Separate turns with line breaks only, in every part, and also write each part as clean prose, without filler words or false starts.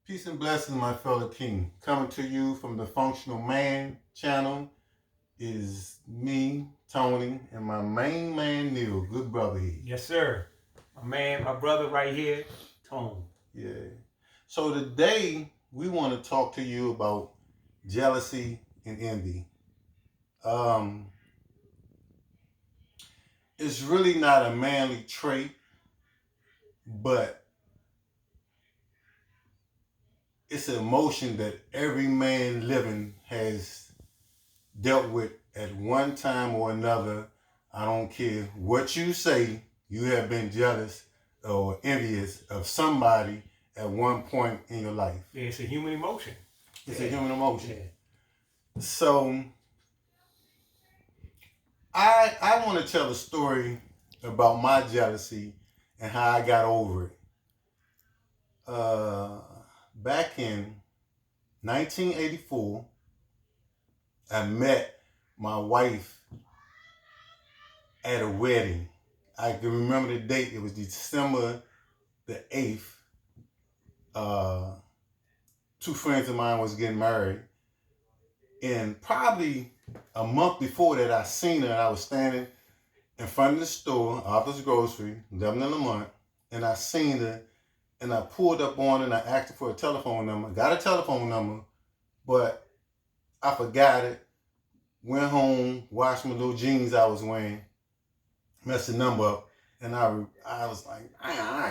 Peace and blessings, my fellow king. Coming to you from the Functional Man channel is me, Tony, and my main man, Neil. Good brother here.
Yes, sir. My man, my brother right here, Tone.
Yeah. So today we want to talk to you about jealousy and envy. Um, it's really not a manly trait, but it's an emotion that every man living has dealt with at one time or another. I don't care what you say, you have been jealous or envious of somebody at one point in your life.
Yeah, it's a human emotion.
It's a human emotion. Yeah. So I want to tell a story about my jealousy and how I got over it. Back in 1984, I met my wife at a wedding. I can remember the date. It was December the 8th. Two friends of mine was getting married. And probably a month before that, I seen her. I was standing in front of the store, Arthur's Grocery, Dublin in Lamont, and I seen her. And I pulled up on her and I asked her for a telephone number. Got a telephone number, but I forgot it. Went home, washed my little jeans I was wearing, messed the number up, and I was like,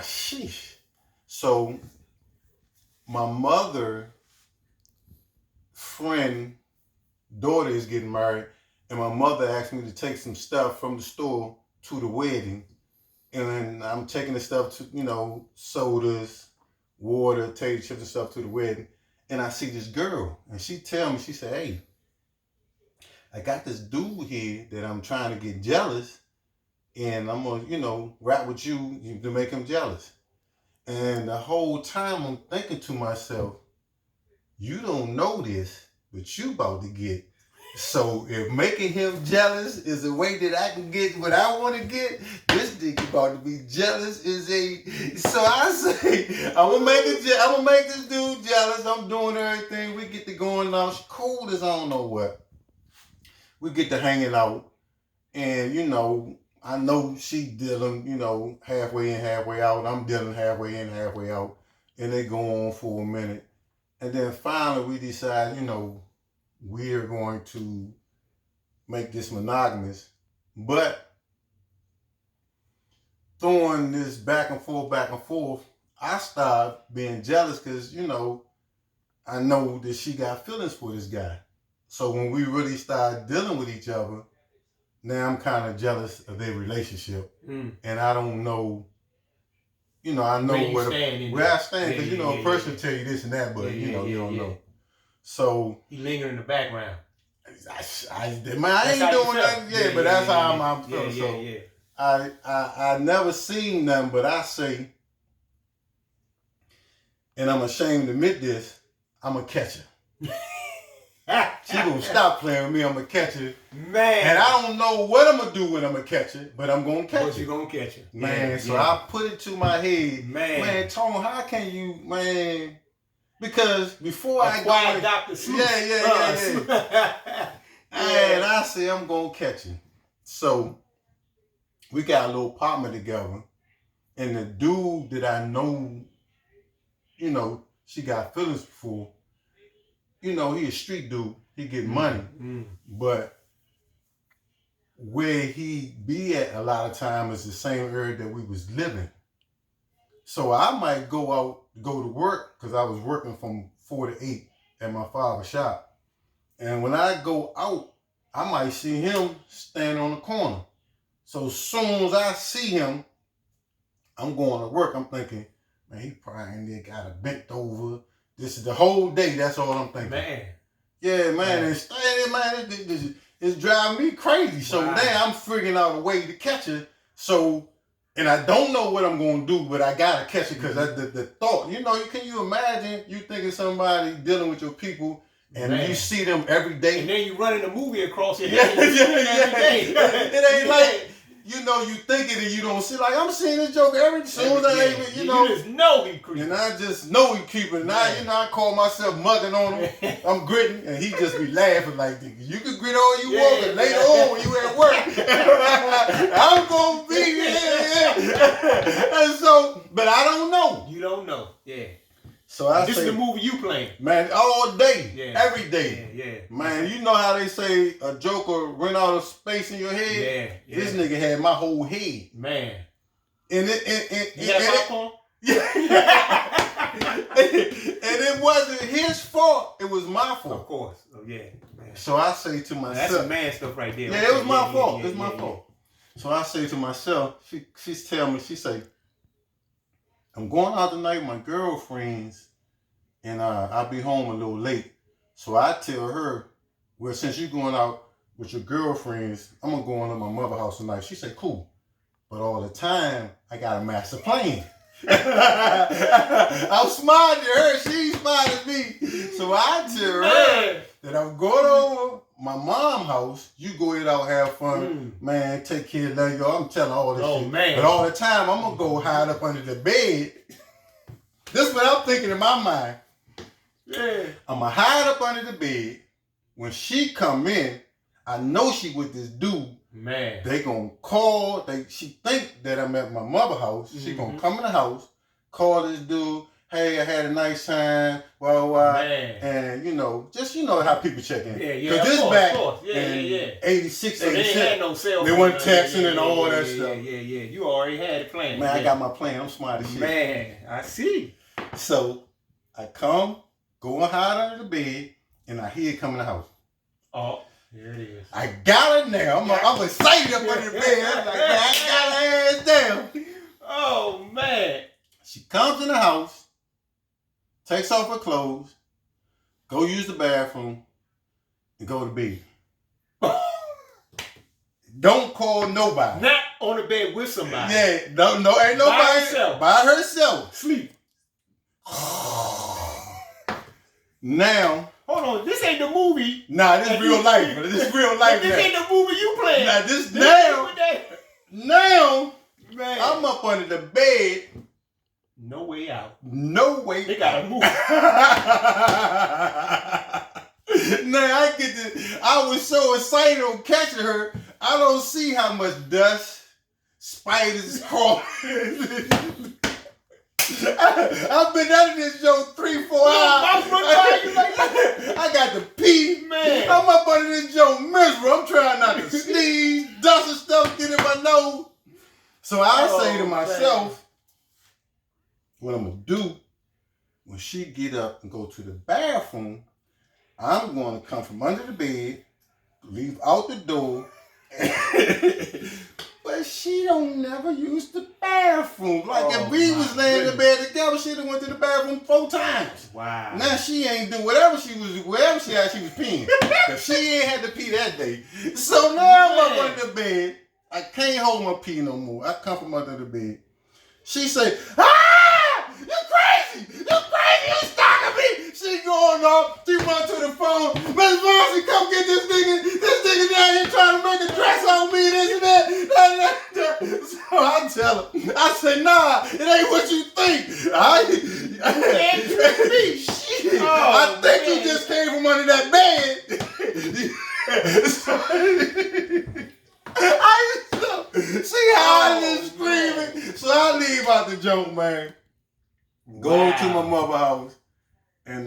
sheesh. So my mother friend daughter is getting married, and my mother asked me to take some stuff from the store to the wedding. And I'm taking the stuff to, sodas, water, potato chips and stuff to the wedding. And I see this girl, and she tell me, she said, hey, I got this dude here that I'm trying to get jealous, and I'm going to, rap with you to make him jealous. And the whole time I'm thinking to myself, you don't know this, but you about to get. So if making him jealous is a way that I can get what I want to get, this nigga about to be jealous is a. So I say, I'm gonna make this dude jealous. I'm doing everything. We get to going out. She cool as I don't know what. We get to hanging out, and I know she dealing, halfway in, halfway out. I'm dealing halfway in, halfway out, and they go on for a minute, and then finally we decide, we're going to make this monogamous. But throwing this back and forth, I started being jealous because, I know that she got feelings for this guy. So when we really started dealing with each other, now I'm kind of jealous of their relationship. And I don't know, I know where I stand. Because, a person will tell you this and that, but, you don't know. So
he linger in the background.
I ain't doing nothing, but that's how I'm feeling. I never seen nothing, but I say, and I'm ashamed to admit this, I'm a catcher. She gonna stop playing with me. I'm a catcher,
man.
And I don't know what I'm gonna do when I'm a catcher, but I'm gonna catch it.
But you gonna catch it,
man. So I put it to my head, man. Tone, how can you, man? Because before I go,
Dr. Seuss.
Yeah. And I say I'm gonna catch him. So we got a little apartment together, and the dude that I know, she got feelings for. He a street dude. He get money, but where he be at a lot of time is the same area that we was living. So I might go to work because I was working from 4 to 8 at my father's shop. And when I go out, I might see him standing on the corner. So as soon as I see him, I'm going to work. I'm thinking, man, he probably got a bent over. This is the whole day. That's all I'm thinking.
Man.
Yeah, man. And standing, man, it's driving me crazy. So now I'm figuring out a way to catch it. So, and I don't know what I'm going to do, but I got to catch it because that's the thought. Can you imagine you thinking somebody dealing with your people and you see them every day?
And then you running a movie across your
head.
Every day.
It ain't like, you know, you think it and you don't see. Like, I'm seeing this joke every soon as I even,
you just know he creeping.
And I just know he creeping. And I, you know, I call myself mugging on him. I'm gritting, and he just be laughing like, you can grit all you want, but later on when you at work, I'm gonna be here. And so, but I don't know.
You don't know. Yeah.
So I
this
say,
is the movie you playing.
Man, all day, every day.
Yeah.
Man, you know how they say a joker run out of space in your head?
Yeah.
This nigga had my whole head.
Man.
And
popcorn?
And it wasn't his fault. It was my fault.
Of course. Oh, yeah. Man.
So I say to myself.
That's some man stuff right there.
Yeah, it was my fault. It's my fault. So I say to myself, she's telling me, she say, I'm going out tonight with my girlfriends, and I'll be home a little late. So I tell her, well, since you're going out with your girlfriends, I'm going to go on to my mother's house tonight. She said, cool. But all the time, I got a master plan. I'm smart to her. She's smart to me. So I tell her that I'm going over my mom's house. You go out, have fun. Man, take care of y'all. I'm telling all this shit.
Man.
But all the time, I'm going to go hide up under the bed. This is what I'm thinking in my mind.
Yeah.
I'm going to hide up under the bed. When she come in, I know she with this dude.
Man.
They gonna call. She think that I'm at my mother's house. She gonna come in the house, call this dude. Hey, I had a nice time. And you know how people check in.
Yeah.
Cause this back in 86,
so
87.
They ain't had no cell phone.
They weren't texting and all that stuff.
Yeah. You already had it planned.
Man, I got my plan. I'm smart as shit.
Man, I see.
So I come, go and hide under the bed, and I hear it come in the house.
Oh. Here it is.
I got her now. I'm excited up under the bed. I'm like, man, I got her ass down.
Oh, man.
She comes in the house, takes off her clothes, go use the bathroom, and go to bed. Don't call nobody.
Not on the bed with somebody.
Yeah, no, ain't nobody.
By herself.
By herself.
Sleep.
Now.
Hold on, this ain't the movie.
Nah, this is real life. This is real life.
This ain't the movie you playing.
Nah, now, man, I'm up under the bed.
No way out.
No way.
They gotta move.
Now I was so excited on catching her. I don't see how much dust, spiders crawling. I've been out of this joke 3-4 hours. I got to pee.
Man.
I'm up under this joke miserable. I'm trying not to sneeze, dust and stuff get in my nose. So I say to myself, what I'm going to do, when she get up and go to the bathroom, I'm going to come from under the bed, leave out the door, but she don't never use the bathroom. Like if we was laying in bed together, she'd have went to the bathroom 4 times.
Wow.
Now she ain't do wherever she had, she was peeing. Cause she ain't had to pee that day. So now I'm up under the bed. I can't hold my pee no more. I come from under the bed. She say, ah! You crazy! You crazy! You stalking me! She going off. She run to the phone. Miss Marcy, come get this nigga. This nigga down here trying to make a dress on me. This and that. So I tell her. I say, nah, it ain't what you think. I think you just came from under that bed. See how I just screaming. So I leave out the joke, man. Go to my mother's house. And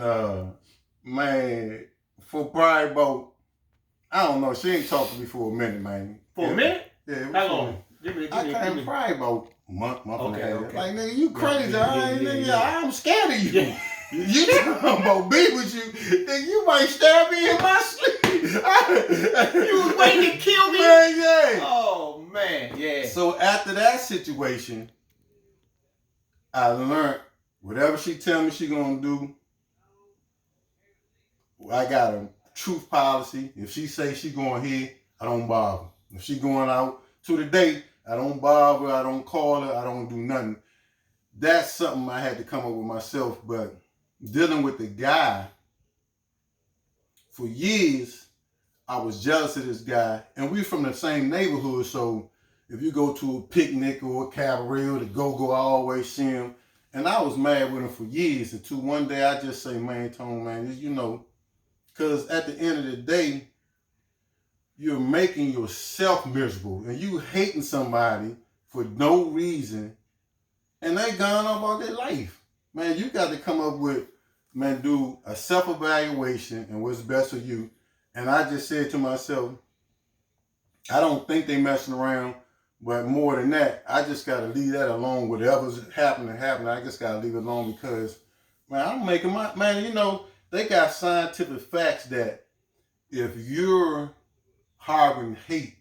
man, for probably about, I don't know, she ain't talked to me for a minute, man.
For a minute?
Yeah.
How long? Give
I came probably about a month and a half.
Okay.
Like, nigga, you crazy. I'm scared of you. Yeah. You talking about be with you, then you might stab me in my sleep.
You was waiting to kill me?
Man, yeah.
Oh, man, yeah.
So after that situation, I learned whatever she tell me she gonna do, I got a truth policy. If she say she going here, I don't bother. If she going out to the date, I don't bother. I don't call her. I don't do nothing. That's something I had to come up with myself. But dealing with the guy, for years, I was jealous of this guy. And we from the same neighborhood, so if you go to a picnic or a cabaret or the go-go, I always see him. And I was mad with him for years until one day I just say, man, Tone, man, you know, because at the end of the day, you're making yourself miserable and you hating somebody for no reason and they gone about their life. Man, you got to come up with, man, do a self-evaluation and what's best for you. And I just said to myself, I don't think they messing around, but more than that, I just got to leave that alone. Whatever's happening. I just got to leave it alone because, man, I'm making man, you know, they got scientific facts that if you're harboring hate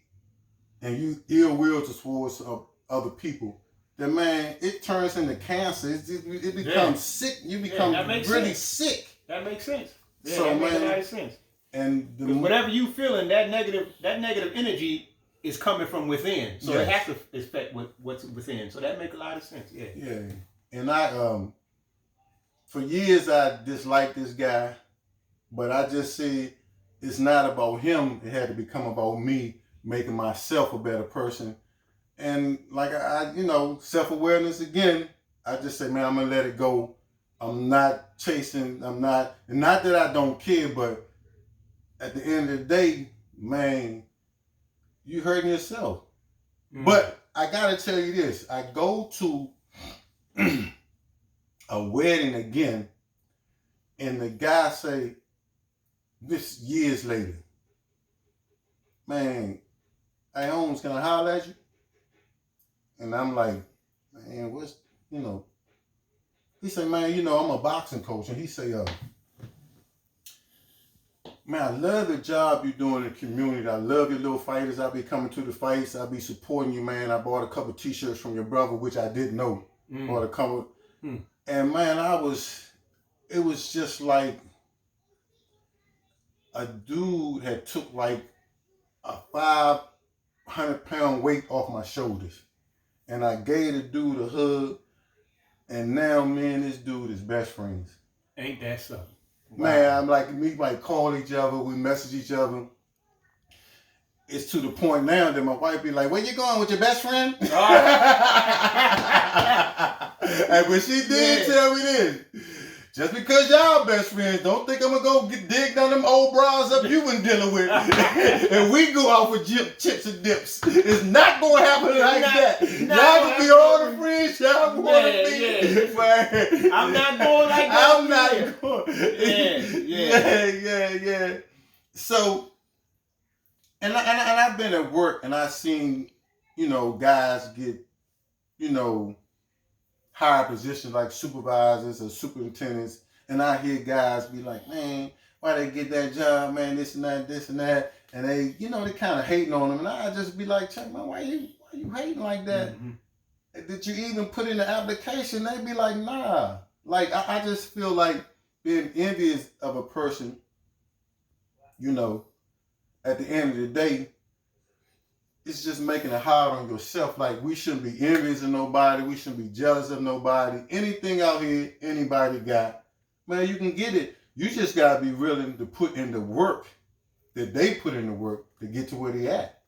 and you ill will towards other people, then, man, it turns into cancer. It becomes sick. You become really sick.
That makes sense. Yeah,
so,
that
man,
makes a lot of sense.
And
whatever you feeling, that negative energy is coming from within. So it has to affect what's within. So that makes a lot of sense. Yeah.
Yeah. And I for years I disliked this guy, but I just said it's not about him. It had to become about me making myself a better person. And like I you know, self-awareness again, I just say, man, I'm gonna let it go. I'm not chasing, and not that I don't care, but at the end of the day, man, you hurting yourself. But I gotta tell you this, I go to a wedding again, and the guy say, this years later, man, hey Holmes, can I holler at you? And I'm like, man, what's, you know, he said, man, you know, I'm a boxing coach. And he say, man, I love the job you're doing in the community. I love your little fighters. I'll be coming to the fights. I'll be supporting you, man. I bought a couple t-shirts from your brother, which I didn't know. Bought a couple. And man, it was just like a dude had took like a 500-pound weight off my shoulders. And I gave the dude a hug. And now me and this dude is best friends.
Ain't that something? Wow.
Man, I'm like, we might call each other, we message each other. It's to the point now that my wife be like, where you going with your best friend? And when she did tell me this, just because y'all best friends, don't think I'm going to go dig down them old bras up you been dealing with. And we go out for chips and dips. It's not going to happen like that. Y'all can be all the friends y'all want to be.
Yeah. I'm not going like that.
I'm not going. Yeah. So, and I've been at work and I've seen, you know, guys get, you know, higher positions like supervisors or superintendents, and I hear guys be like, man, why they get that job, man, this and that, and they, you know, they kind of hating on them, and I just be like, check, man, why you hating like that? Did you even put in the application? They be like, nah. Like, I just feel like being envious of a person, you know, at the end of the day, it's just making it hard on yourself. Like, we shouldn't be envious of nobody. We shouldn't be jealous of nobody. Anything out here, anybody got, man, you can get it. You just got to be willing to put in the work that they put in the work to get to where they at.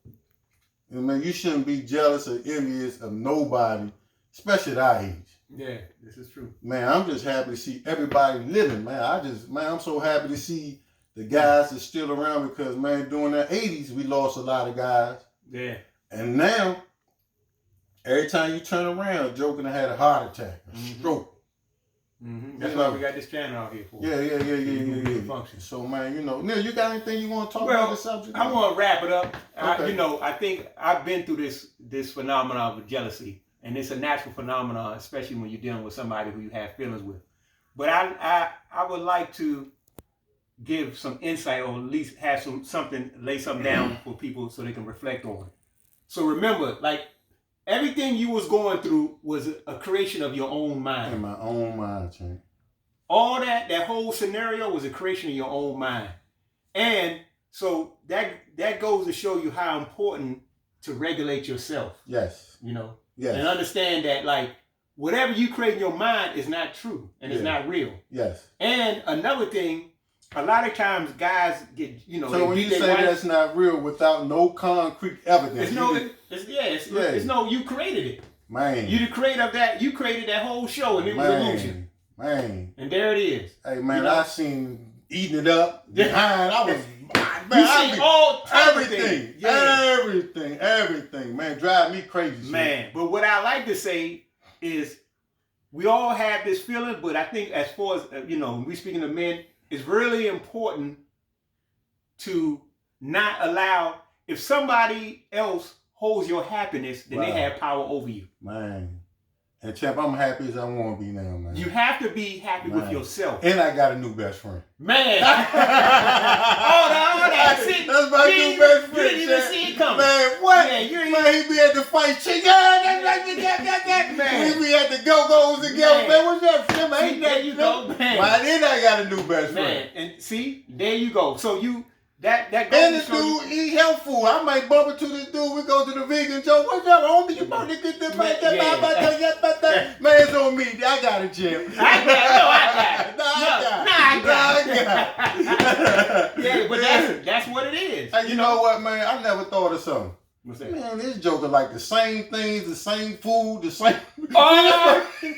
And, man, you shouldn't be jealous or envious of nobody, especially at our age.
Yeah, this is true.
Man, I'm just happy to see everybody living, man. I'm so happy to see the guys that's still around because, man, during the 80s, we lost a lot of guys.
Yeah.
And now, every time you turn around, Joe gonna had a heart attack, a stroke.
That's why we got this channel out here for.
Yeah.
Function.
So, man, you know, Neil, you got anything you want to talk about the subject?
I want to wrap it up.
Okay.
You know, I think I've been through this phenomenon of jealousy, and it's a natural phenomenon, especially when you're dealing with somebody who you have feelings with. But I would like to give some insight, or at least have lay something down for people so they can reflect on it. So remember, like, everything you was going through was a creation of your own mind.
In my own mind, Chan.
All that whole scenario was a creation of your own mind. And so that goes to show you how important to regulate yourself.
Yes.
You know?
Yes.
And understand that, like, whatever you create in your mind is not true and it's not real.
Yes.
And another thing, a lot of times guys get, you know.
So when you say that's not real without no concrete evidence,
it's no, it's no. You created it,
man.
You the creator of that. You created that whole show, and it was an illusion,
man.
And there it is.
Hey man, I seen eating it up behind. I was.
Man, you see all
everything, everything, man, drive me crazy.
Man,
shit.
But what I like to say is, we all have this feeling, but I think as far as we speaking to men, it's really important to not allow, if somebody else holds your happiness, then they have power over you.
Man. And Champ, I'm happy as I want to be now, man.
You have to be happy with yourself.
And I got a new best friend.
Man. Hold on. See,
that's my new best friend.
You didn't even see it coming.
Man, what?
Man,
he be at the fight chick. Man. We be at the go-go's together. Man, what's that, Champ? Ain't
there you go, man.
Why then I got a new best friend?
Man, and see, there you go. So you... That
and this dude, he helpful. I might bump into this dude. We go to the vegan show. What's up, homie? You about to get this man? Man, it's on me. I got it, Jim.
I got it. Yeah, but that's what it is.
Hey, you know what, man? I never thought of something.
What's that?
Man, this joker like the same things, the same food, the same.
Oh!
man,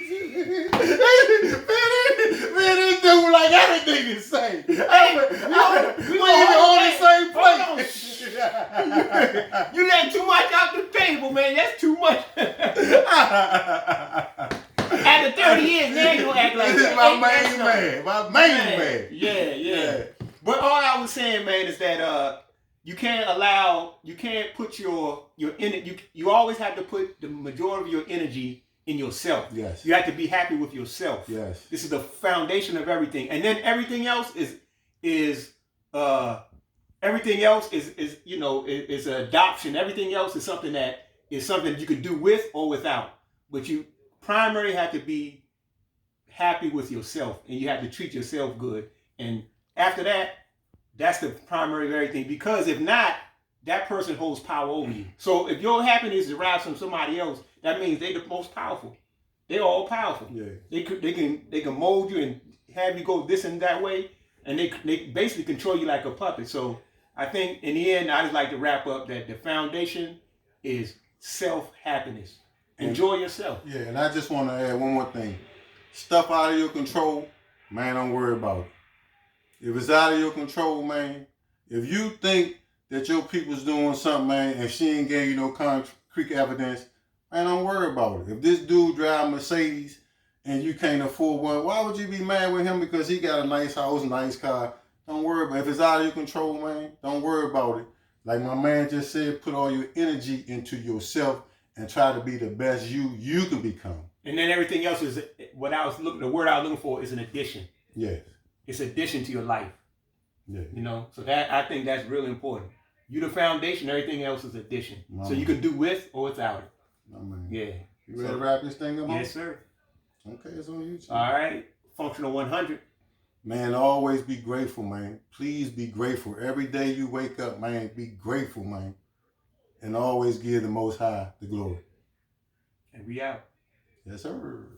this dude like everything the same.
Hey,
we even on the same plate.
You let too much out the table, man. That's too much. After 30 years, now you don't act like
this
that.
This is my main man.
Yeah. But all I was saying, man, is that you can't put your energy. You always have to put the majority of your energy in yourself.
Yes.
You have to be happy with yourself.
Yes.
This is the foundation of everything, and then everything else is an adoption. Everything else is something that you can do with or without. But you primarily have to be happy with yourself, and you have to treat yourself good. And after that, that's the primary of everything. Because if not, that person holds power over you. So if your happiness derives from somebody else, that means they're the most powerful. They're all powerful.
Yeah.
They can mold you and have you go this and that way, and they basically control you like a puppet. So I think in the end, I just like to wrap up that the foundation is self-happiness. Enjoy yourself.
Yeah, and I just want to add one more thing. Stuff out of your control, man, don't worry about it. If it's out of your control, man, if you think that your people's doing something, man, and she ain't gave you no concrete evidence, man, don't worry about it. If this dude drive a Mercedes and you can't afford one, why would you be mad with him because he got a nice house, nice car? Don't worry about it. If it's out of your control, man, don't worry about it. Like my man just said, put all your energy into yourself and try to be the best you can become.
And then everything else is the word I was looking for is an addition.
Yes.
It's addition to your life.
Yeah.
So that I think that's really important. You the foundation, everything else is addition. So you can do with or without it. Yeah.
You ready to wrap this thing up?
Yes, sir.
Okay, it's on YouTube.
All right. Functional 100.
Man, always be grateful, man. Please be grateful. Every day you wake up, man, be grateful, man. And always give the Most High the glory.
And we out.
Yes, sir.